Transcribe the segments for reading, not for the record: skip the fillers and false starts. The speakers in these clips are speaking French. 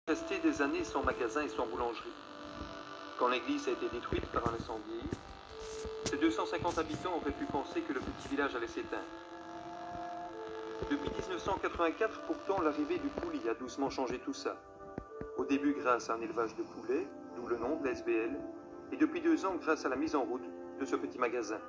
Resté des années sans magasin et sans boulangerie. Quand l'église a été détruite par un incendie, ces 250 habitants auraient pu penser que le petit village allait s'éteindre. Depuis 1984, pourtant, l'arrivée du poulie a doucement changé tout ça. Au début grâce à un élevage de poulets, d'où le nom de la SBL, et depuis 2 ans grâce à la mise en route de ce petit magasin.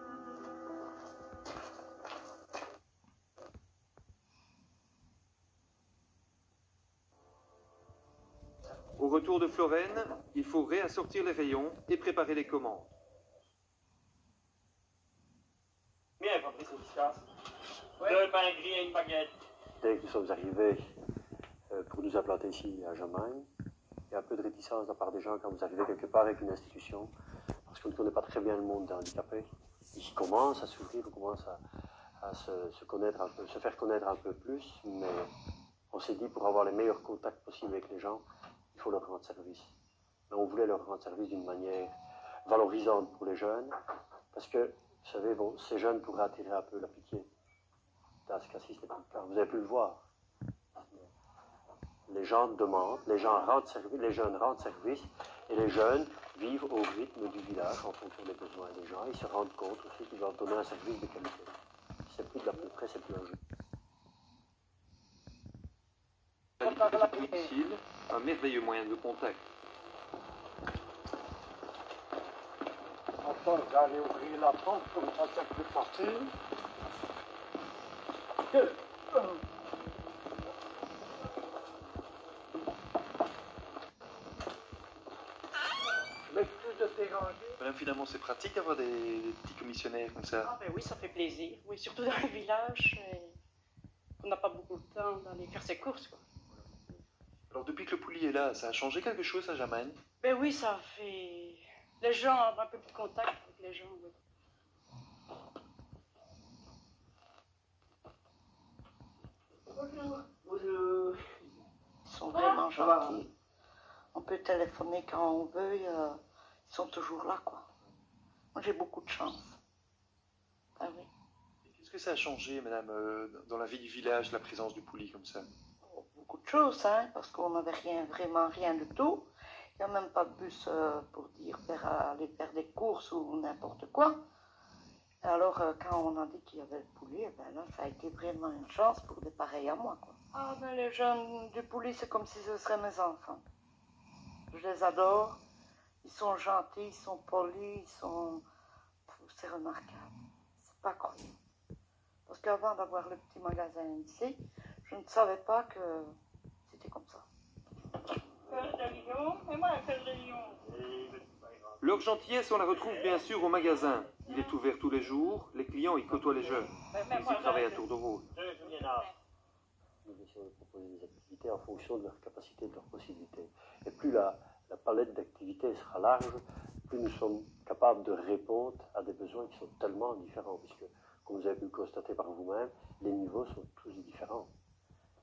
Au retour de Florène, il faut réassortir les rayons et préparer les commandes. Bien, Fabrice Ouskas. Ouais. 2 pains gris et une baguette. Dès que nous sommes arrivés pour nous implanter ici à Jamagne, il y a un peu de réticence de la part des gens quand vous arrivez quelque part avec une institution, parce qu'on ne connaît pas très bien le monde des handicapés. Ils commencent à s'ouvrir, on commence à se connaître un peu, se faire connaître un peu plus, mais on s'est dit pour avoir les meilleurs contacts possibles avec les gens, il faut leur rendre service. Mais on voulait leur rendre service d'une manière valorisante pour les jeunes, parce que, vous savez, bon, ces jeunes pourraient attirer un peu la pitié. Dans ce cas-ci, ce n'est pas le cas. Vous avez pu le voir. Les gens demandent, les jeunes rendent service, et les jeunes vivent au rythme du village en fonction des besoins des gens. Ils se rendent compte aussi qu'ils doivent donner un service de qualité. C'est plus de la peu près, c'est plus un jeu. À domicile, un merveilleux moyen de contact. Attends, j'allais ouvrir la porte comme ça, c'est plus facile. Mais plus de déranger. Madame, finalement, c'est pratique d'avoir des petits commissionnaires comme ça. Ah ben oui, ça fait plaisir. Oui, surtout dans le village, on n'a pas beaucoup de temps d'aller faire ses courses, quoi. Alors, depuis que le poulie est là, ça a changé quelque chose à Jamagne? Ben oui, ça fait... Les gens ont un peu plus de contact avec les gens, oui. Bonjour. Bonjour. Ils sont vraiment gentils. On peut téléphoner quand on veut, ils sont toujours là, quoi. Moi, j'ai beaucoup de chance. Ah oui. Qu'est-ce que ça a changé, madame, dans la vie du village, la présence du poulie comme ça? Beaucoup de choses, hein, parce qu'on n'avait vraiment rien du tout. Il n'y a même pas de bus pour dire aller faire des courses ou n'importe quoi. Alors, quand on a dit qu'il y avait le poulie, eh ben là, ça a été vraiment une chance pour des pareils à moi, quoi. Ah, ben les jeunes du poulie, c'est comme si ce seraient mes enfants. Je les adore. Ils sont gentils, ils sont polis, c'est remarquable. C'est pas croyable. Parce qu'avant d'avoir le petit magasin ici, je ne savais pas que c'était comme ça. Leur gentillesse, on la retrouve bien sûr au magasin. Il est ouvert tous les jours, les clients y côtoient les jeunes. Ils y travaillent à tour de rôle. Nous essayons de proposer des activités en fonction de leur capacité, de leurs possibilités. Et plus la palette d'activités sera large, plus nous sommes capables de répondre à des besoins qui sont tellement différents, puisque, comme vous avez pu le constater par vous-même, les niveaux sont tous différents.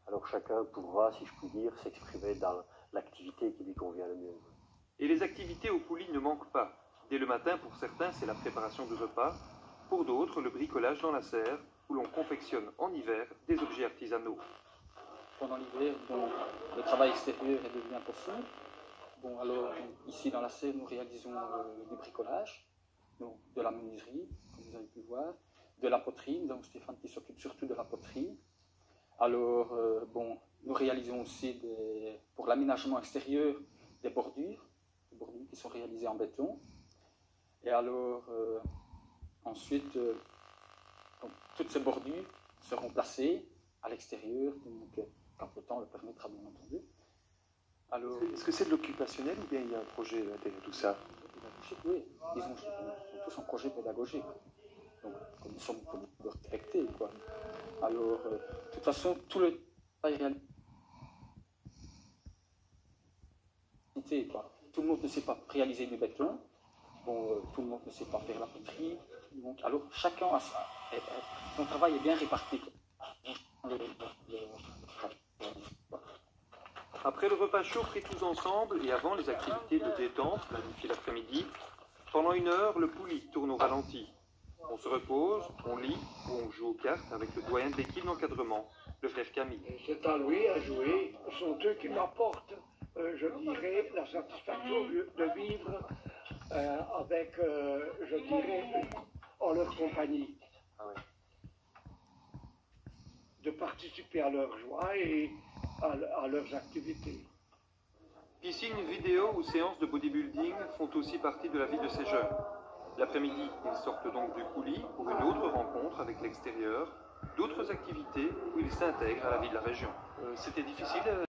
Alors chacun pourra, si je puis dire, s'exprimer dans l'activité qui lui convient le mieux. Et les activités au poulie ne manquent pas. Dès le matin, pour certains, c'est la préparation de repas. Pour d'autres, le bricolage dans la serre, où l'on confectionne en hiver des objets artisanaux. Pendant l'hiver, le travail extérieur est devenu impossible. Bon, alors, ici dans la serre, nous réalisons du bricolage, donc de la menuiserie, comme vous avez pu voir, de la poterie, donc Stéphane qui s'occupe surtout de la poterie. Alors, nous réalisons aussi, pour l'aménagement extérieur, des bordures qui sont réalisées en béton. Et alors, ensuite, toutes ces bordures seront placées à l'extérieur, donc quand le temps le permettra, bien entendu. Alors, est-ce que c'est de l'occupationnel ou bien il y a un projet derrière tout ça? Oui, ils ont tous un projet pédagogique. Donc, comme nous sommes respectés, quoi. Alors, de toute façon, tout le travail réalisé, quoi. Tout le monde ne sait pas réaliser du béton. Bon, tout le monde ne sait pas faire la poterie. Donc, alors, chacun a son travail est bien réparti, quoi. Après le repas chaud pris tous ensemble et avant les activités de détente planifiées l'après-midi, pendant 1 heure, le poulie tourne au ralenti. On se repose, on lit ou on joue aux cartes avec le doyen de l'équipe d'encadrement, le frère Camille. C'est à lui à jouer, ce sont eux qui m'apportent. je dirais, la satisfaction de vivre avec, je dirais, en leur compagnie. Ah oui. De participer à leur joie et à leurs activités. Piscine, vidéo ou séances de bodybuilding font aussi partie de la vie de ces jeunes. L'après-midi, ils sortent donc du coulis pour une autre rencontre avec l'extérieur, d'autres activités où ils s'intègrent à la vie de la région. C'était difficile